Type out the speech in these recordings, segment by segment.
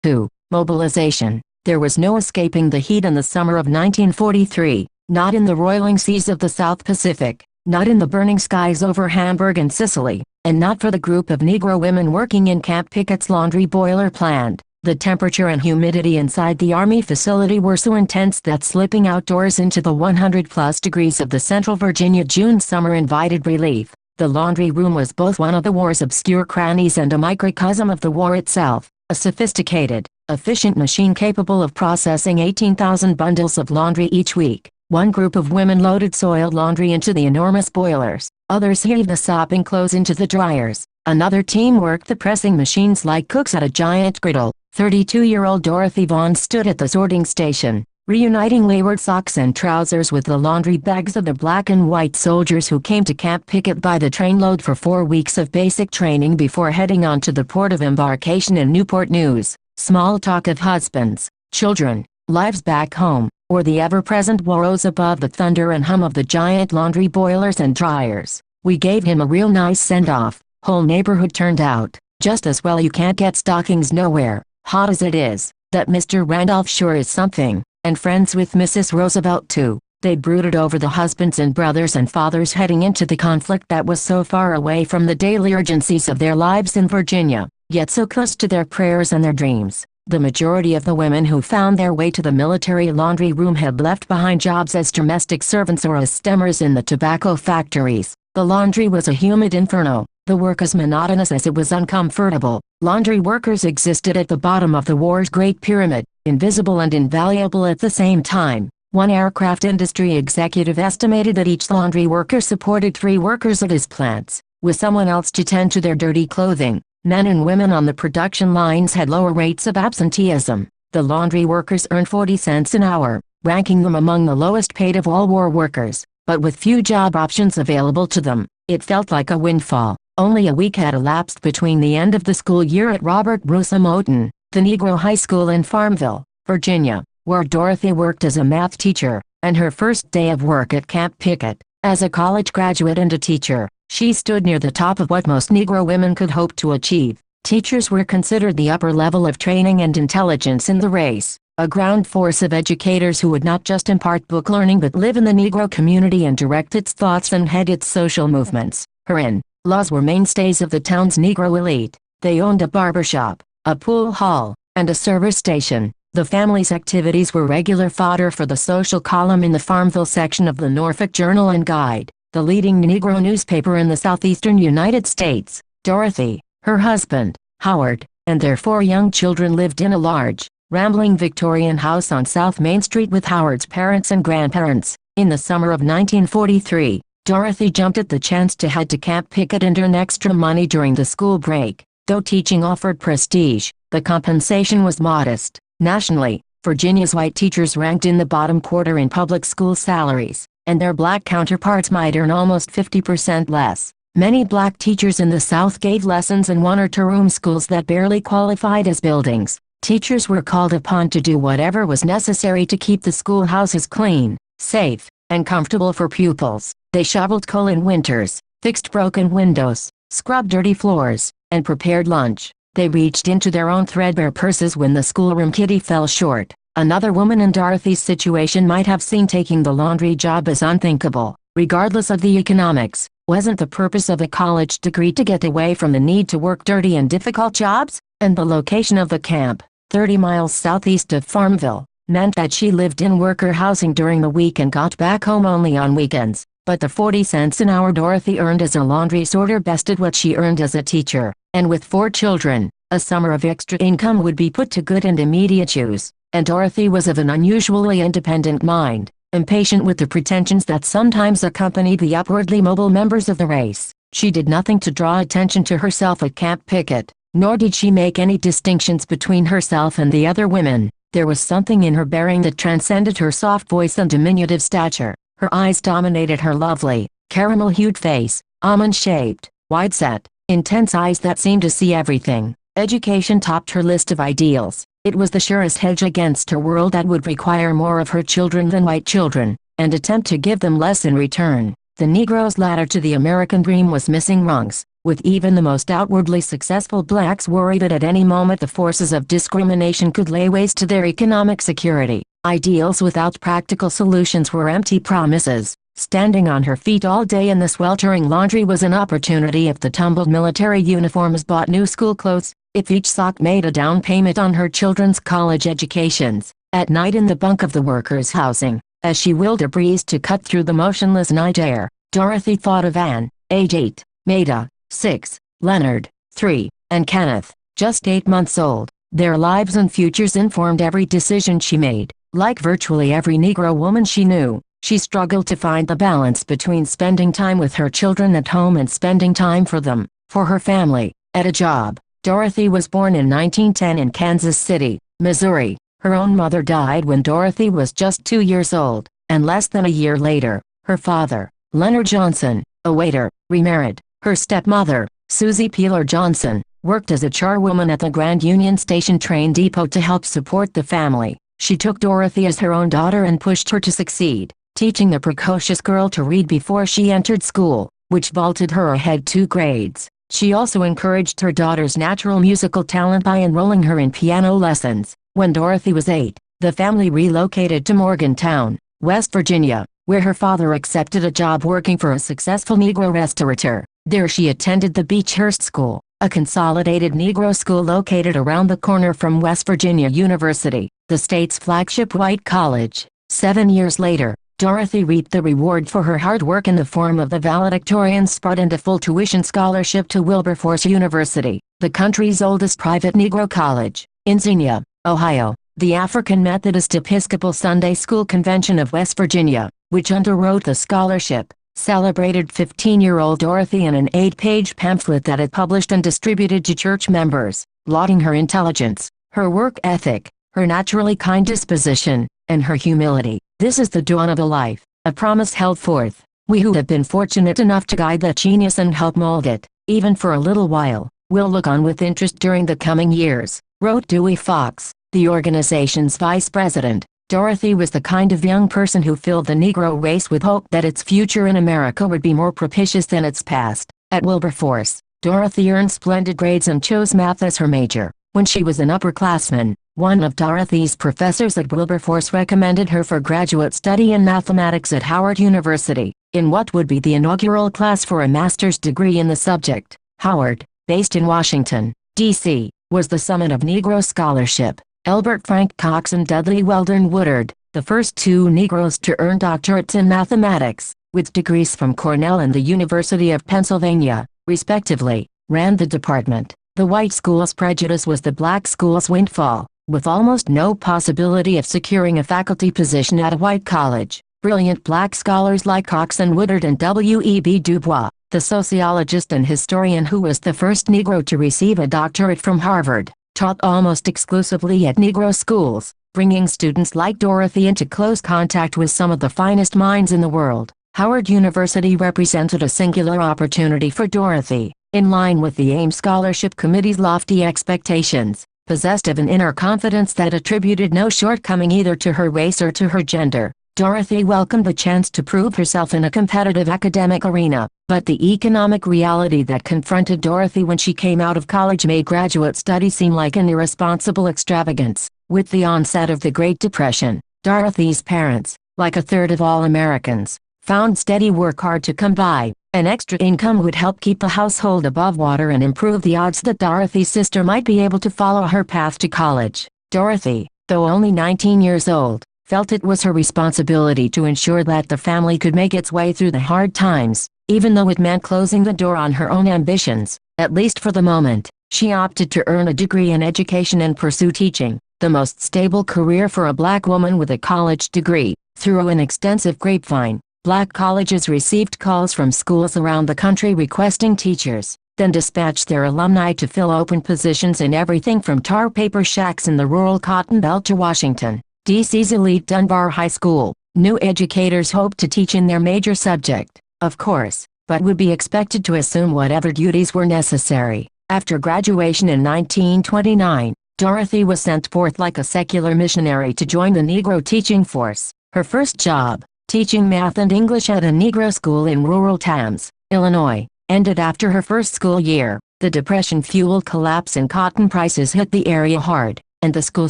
2. Mobilization. There was no escaping the heat in the summer of 1943, not in the roiling seas of the South Pacific, not in the burning skies over Hamburg and Sicily, and not for the group of Negro women working in Camp Pickett's laundry boiler plant. The temperature and humidity inside the Army facility were so intense that slipping outdoors into the 100-plus degrees of the Central Virginia June summer invited relief. The laundry room was both one of the war's obscure crannies and a microcosm of the war itself, a sophisticated, efficient machine capable of processing 18,000 bundles of laundry each week. One group of women loaded soiled laundry into the enormous boilers, others heaved the sopping clothes into the dryers, another team worked the pressing machines like cooks at a giant griddle. 32-year-old Dorothy Vaughn stood at the sorting station, reuniting wayward socks and trousers with the laundry bags of the black and white soldiers who came to Camp Pickett by the trainload for 4 weeks of basic training before heading on to the port of embarkation in Newport News. Small talk of husbands, children, lives back home, or the ever-present war rose above the thunder and hum of the giant laundry boilers and dryers. We gave him a real nice send-off. Whole neighborhood turned out. Just as well you can't get stockings nowhere, hot as it is. That Mr. Randolph sure is something, and friends with Mrs. Roosevelt too. They brooded over the husbands and brothers and fathers heading into the conflict that was so far away from the daily urgencies of their lives in Virginia, yet so close to their prayers and their dreams. The majority of the women who found their way to the military laundry room had left behind jobs as domestic servants or as stemmers in the tobacco factories. The laundry was a humid inferno, the work as monotonous as it was uncomfortable. Laundry workers existed at the bottom of the war's Great Pyramid, invisible and invaluable at the same time. One aircraft industry executive estimated that each laundry worker supported 3 workers at his plants, with someone else to tend to their dirty clothing. Men and women on the production lines had lower rates of absenteeism. The laundry workers earned 40 cents an hour, ranking them among the lowest paid of all war workers. But with few job options available to them, it felt like a windfall. Only a week had elapsed between the end of the school year at Robert Bruce Moton, the Negro High School in Farmville, Virginia, where Dorothy worked as a math teacher, and her first day of work at Camp Pickett. As a college graduate and a teacher, she stood near the top of what most Negro women could hope to achieve. Teachers were considered the upper level of training and intelligence in the race, a ground force of educators who would not just impart book learning but live in the Negro community and direct its thoughts and head its social movements. Her in-laws were mainstays of the town's Negro elite. They owned a barbershop, a pool hall, and a service station. The family's activities were regular fodder for the social column in the Farmville section of the Norfolk Journal and Guide, the leading Negro newspaper in the southeastern United States. Dorothy, her husband, Howard, and their 4 young children lived in a large, rambling Victorian house on South Main Street with Howard's parents and grandparents. In the summer of 1943, Dorothy jumped at the chance to head to Camp Pickett and earn extra money during the school break. Though teaching offered prestige, the compensation was modest. Nationally, Virginia's white teachers ranked in the bottom quarter in public school salaries, and their black counterparts might earn almost 50% less. Many black teachers in the South gave lessons in 1 or 2 room schools that barely qualified as buildings. Teachers were called upon to do whatever was necessary to keep the schoolhouses clean, safe, and comfortable for pupils. They shoveled coal in winters, fixed broken windows, scrubbed dirty floors, and prepared lunch. They reached into their own threadbare purses when the schoolroom kitty fell short. Another woman in Dorothy's situation might have seen taking the laundry job as unthinkable. Regardless of the economics, wasn't the purpose of a college degree to get away from the need to work dirty and difficult jobs? And the location of the camp, 30 miles southeast of Farmville, meant that she lived in worker housing during the week and got back home only on weekends. But the 40 cents an hour Dorothy earned as a laundry sorter bested what she earned as a teacher, and with 4 children, a summer of extra income would be put to good and immediate use. And Dorothy was of an unusually independent mind, impatient with the pretensions that sometimes accompanied the upwardly mobile members of the race. She did nothing to draw attention to herself at Camp Pickett, nor did she make any distinctions between herself and the other women. There was something in her bearing that transcended her soft voice and diminutive stature. Her eyes dominated her lovely, caramel-hued face, almond-shaped, wide-set, intense eyes that seemed to see everything. Education topped her list of ideals. It was the surest hedge against a world that would require more of her children than white children, and attempt to give them less in return. The Negro's ladder to the American dream was missing rungs. with even the most outwardly successful blacks worried that at any moment the forces of discrimination could lay waste to their economic security. Ideals without practical solutions were empty promises. Standing on her feet all day in the sweltering laundry was an opportunity if the tumbled military uniforms bought new school clothes, if each sock made a down payment on her children's college educations. At night in the bunk of the workers' housing, as she willed a breeze to cut through the motionless night air, Dorothy thought of Anne, age 8, Maida, 6, Leonard, 3, and Kenneth, just 8 months old. Their lives and futures informed every decision she made. Like virtually every Negro woman she knew, she struggled to find the balance between spending time with her children at home and spending time for them, for her family, at a job. Dorothy was born in 1910 in Kansas City, Missouri. Her own mother died when Dorothy was just 2 years old, and less than a year later, her father, Leonard Johnson, a waiter, remarried. Her stepmother, Susie Peeler Johnson, worked as a charwoman at the Grand Union Station train depot to help support the family. She took Dorothy as her own daughter and pushed her to succeed, teaching the precocious girl to read before she entered school, which vaulted her ahead 2 grades. She also encouraged her daughter's natural musical talent by enrolling her in piano lessons. When Dorothy was 8, the family relocated to Morgantown, West Virginia, where her father accepted a job working for a successful Negro restaurateur. There she attended the Beechhurst School, a consolidated Negro school located around the corner from West Virginia University, the state's flagship white college. 7 years later, Dorothy reaped the reward for her hard work in the form of the valedictorian spot and a full tuition scholarship to Wilberforce University, the country's oldest private Negro college, in Xenia, Ohio. The African Methodist Episcopal Sunday School Convention of West Virginia, which underwrote the scholarship, celebrated 15-year-old Dorothy in an 8-page pamphlet that it published and distributed to church members, lauding her intelligence, her work ethic, her naturally kind disposition, and her humility. This is the dawn of a life, a promise held forth. We who have been fortunate enough to guide that genius and help mold it, even for a little while, will look on with interest during the coming years, wrote Dewey Fox, the organization's vice president. Dorothy was the kind of young person who filled the Negro race with hope that its future in America would be more propitious than its past. At Wilberforce, Dorothy earned splendid grades and chose math as her major. When she was an upperclassman, one of Dorothy's professors at Wilberforce recommended her for graduate study in mathematics at Howard University, in what would be the inaugural class for a master's degree in the subject. Howard, based in Washington, D.C., was the summit of Negro scholarship. Elbert Frank Cox and Dudley Weldon Woodard, the first 2 Negroes to earn doctorates in mathematics, with degrees from Cornell and the University of Pennsylvania, respectively, ran the department. The white school's prejudice was the black school's windfall, with almost no possibility of securing a faculty position at a white college. Brilliant black scholars like Cox and Woodard and W.E.B. Du Bois, the sociologist and historian who was the first Negro to receive a doctorate from Harvard, taught almost exclusively at Negro schools, bringing students like Dorothy into close contact with some of the finest minds in the world. Howard University represented a singular opportunity for Dorothy, in line with the Ames Scholarship Committee's lofty expectations, possessed of an inner confidence that attributed no shortcoming either to her race or to her gender. Dorothy welcomed the chance to prove herself in a competitive academic arena, but the economic reality that confronted Dorothy when she came out of college made graduate study seem like an irresponsible extravagance. With the onset of the Great Depression, Dorothy's parents, like a third of all Americans, found steady work hard to come by. An extra income would help keep the household above water and improve the odds that Dorothy's sister might be able to follow her path to college. Dorothy, though only 19 years old, felt it was her responsibility to ensure that the family could make its way through the hard times, even though it meant closing the door on her own ambitions. At least for the moment, she opted to earn a degree in education and pursue teaching, the most stable career for a black woman with a college degree. Through an extensive grapevine, black colleges received calls from schools around the country requesting teachers, then dispatched their alumni to fill open positions in everything from tar paper shacks in the rural Cotton Belt to Washington, D.C.'s elite Dunbar High School. New educators hoped to teach in their major subject, of course, but would be expected to assume whatever duties were necessary. After graduation in 1929, Dorothy was sent forth like a secular missionary to join the Negro teaching force. Her first job, teaching math and English at a Negro school in rural Tams, Illinois, ended after her first school year. The Depression-fueled collapse in cotton prices hit the area hard, and the school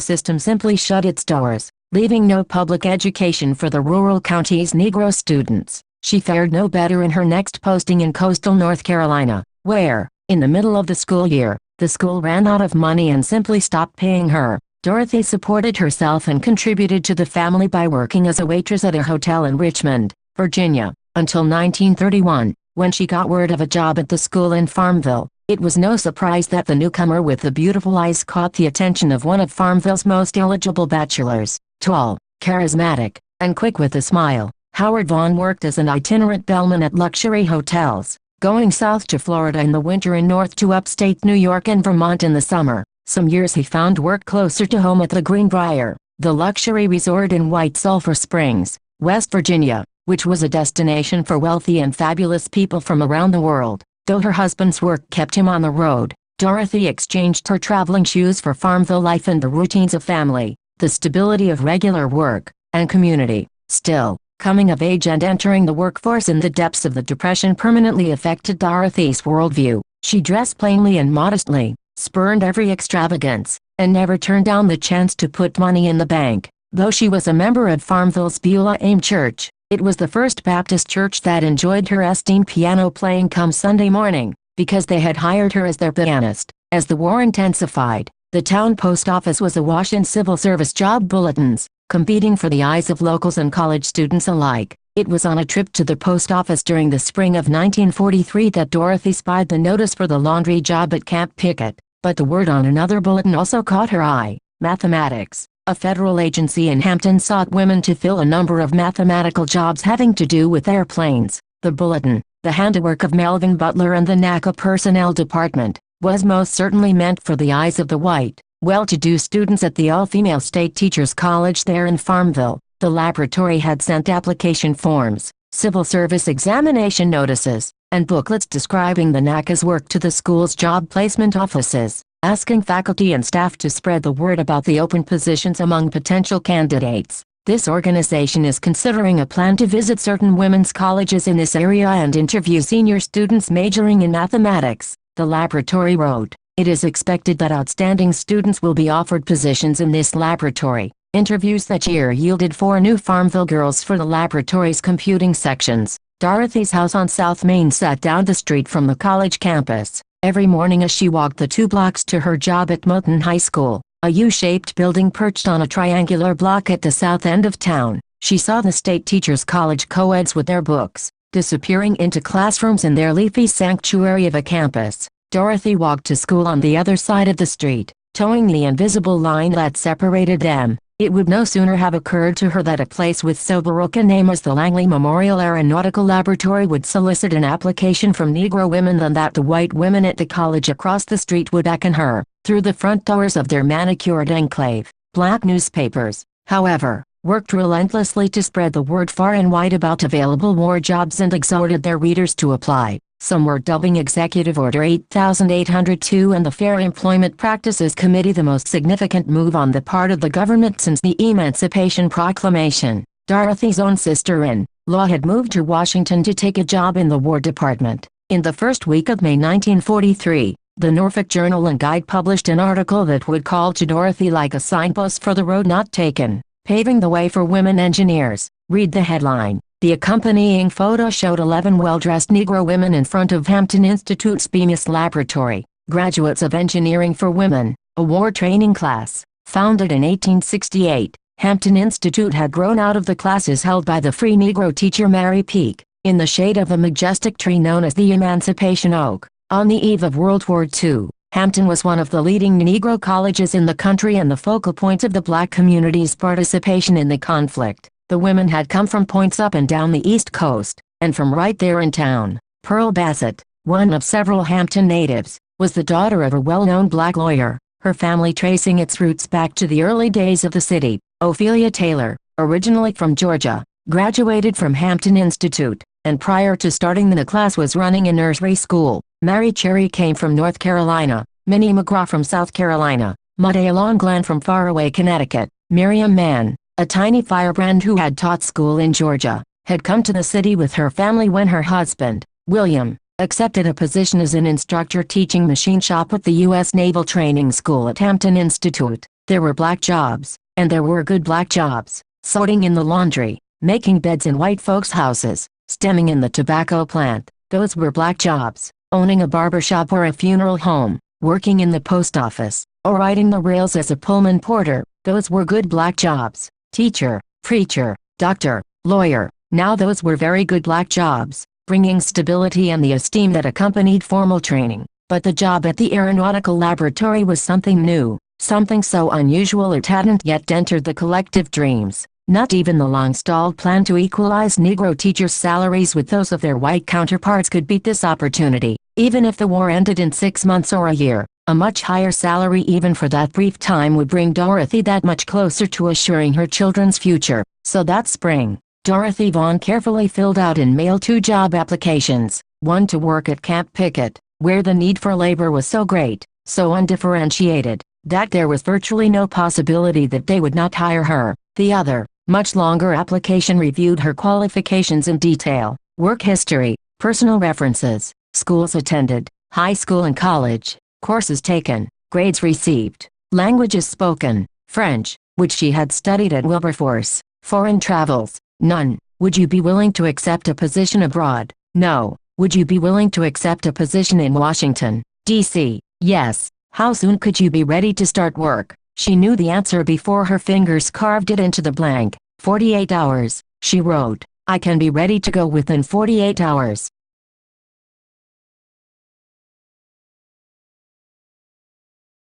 system simply shut its doors, leaving no public education for the rural county's Negro students. She fared no better in her next posting in coastal North Carolina, where, in the middle of the school year, the school ran out of money and simply stopped paying her. Dorothy supported herself and contributed to the family by working as a waitress at a hotel in Richmond, Virginia, until 1931, when she got word of a job at the school in Farmville. It was no surprise that the newcomer with the beautiful eyes caught the attention of one of Farmville's most eligible bachelors. Tall, charismatic, and quick with a smile, Howard Vaughn worked as an itinerant bellman at luxury hotels, going south to Florida in the winter and north to upstate New York and Vermont in the summer. Some years he found work closer to home at the Greenbrier, the luxury resort in White Sulphur Springs, West Virginia, which was a destination for wealthy and fabulous people from around the world. Though her husband's work kept him on the road, Dorothy exchanged her traveling shoes for Farmville life and the routines of family, the stability of regular work, and community. Still, coming of age and entering the workforce in the depths of the Depression permanently affected Dorothy's worldview. She dressed plainly and modestly, spurned every extravagance, and never turned down the chance to put money in the bank. Though she was a member of Farmville's Beulah AIM Church, it was the First Baptist Church that enjoyed her esteemed piano playing come Sunday morning, because they had hired her as their pianist. As the war intensified, the town post office was awash in civil service job bulletins, competing for the eyes of locals and college students alike. It was on a trip to the post office during the spring of 1943 that Dorothy spied the notice for the laundry job at Camp Pickett, but the word on another bulletin also caught her eye. Mathematics. A federal agency in Hampton sought women to fill a number of mathematical jobs having to do with airplanes. The bulletin, the handiwork of Melvin Butler and the NACA Personnel Department, was most certainly meant for the eyes of the white, well-to-do students at the all-female State Teachers College there in Farmville. The laboratory had sent application forms, civil service examination notices, and booklets describing the NACA's work to the school's job placement offices, asking faculty and staff to spread the word about the open positions among potential candidates. This organization is considering a plan to visit certain women's colleges in this area and interview senior students majoring in mathematics, the laboratory wrote. It is expected that outstanding students will be offered positions in this laboratory. Interviews that year yielded 4 new Farmville girls for the laboratory's computing sections. Dorothy's house on South Main sat down the street from the college campus. Every morning as she walked the 2 blocks to her job at Moton High School, a U-shaped building perched on a triangular block at the south end of town, she saw the State Teachers College co-eds with their books, disappearing into classrooms in their leafy sanctuary of a campus. Dorothy walked to school on the other side of the street, towing the invisible line that separated them. It would no sooner have occurred to her that a place with so baroque a name as the Langley Memorial Aeronautical Laboratory would solicit an application from Negro women than that the white women at the college across the street would beckon her through the front doors of their manicured enclave. Black newspapers, however, worked relentlessly to spread the word far and wide about available war jobs and exhorted their readers to apply. Some were dubbing Executive Order 8802 and the Fair Employment Practices Committee the most significant move on the part of the government since the Emancipation Proclamation. Dorothy's own sister-in-law had moved to Washington to take a job in the War Department. In the first week of May 1943, the Norfolk Journal and Guide published an article that would call to Dorothy like a signpost for the road not taken, paving the way for women engineers. Read the headline. The accompanying photo showed 11 well-dressed Negro women in front of Hampton Institute's Bemis Laboratory, graduates of Engineering for Women, a war training class. Founded in 1868, Hampton Institute had grown out of the classes held by the free Negro teacher Mary Peake, in the shade of a majestic tree known as the Emancipation Oak. On the eve of World War II, Hampton was one of the leading Negro colleges in the country and the focal point of the black community's participation in the conflict. The women had come from points up and down the East Coast, and from right there in town. Pearl Bassett, one of several Hampton natives, was the daughter of a well-known black lawyer, her family tracing its roots back to the early days of the city. Ophelia Taylor, originally from Georgia, graduated from Hampton Institute, and prior to starting the class was running a nursery school. Mary Cherry came from North Carolina, Minnie McGraw from South Carolina, Muddy Long from faraway Connecticut. Miriam Mann, a tiny firebrand who had taught school in Georgia, had come to the city with her family when her husband, William, Accepted a position as an instructor teaching machine shop at the U.S. Naval Training School at Hampton Institute. There were black jobs, and there were good black jobs. Sorting in the laundry, making beds in white folks' houses, stemming in the tobacco plant. Those were black jobs. Owning a barber shop or a funeral home, working in the post office, or riding the rails as a Pullman porter. Those were good black jobs. Teacher, preacher, doctor, lawyer. Now those were very good black jobs, bringing stability and the esteem that accompanied formal training. But the job at the aeronautical laboratory was something new, something so unusual it hadn't yet entered the collective dreams. Not even the long-stalled plan to equalize Negro teachers' salaries with those of their white counterparts could beat this opportunity. Even if the war ended in 6 months or a year, a much higher salary even for that brief time would bring Dorothy that much closer to assuring her children's future. So that spring, Dorothy Vaughan carefully filled out and mailed 2 job applications, one to work at Camp Pickett, where the need for labor was so great, so undifferentiated, that there was virtually no possibility that they would not hire her. The other, much longer application reviewed her qualifications in detail, work history, personal references, schools attended, high school and college, courses taken, grades received, languages spoken, French, which she had studied at Wilberforce, foreign travels, none. Would you be willing to accept a position abroad? No. Would you be willing to accept a position in Washington, D.C.? Yes. How soon could you be ready to start work? She knew the answer before her fingers carved it into the blank. 48 hours, she wrote. I can be ready to go within 48 hours.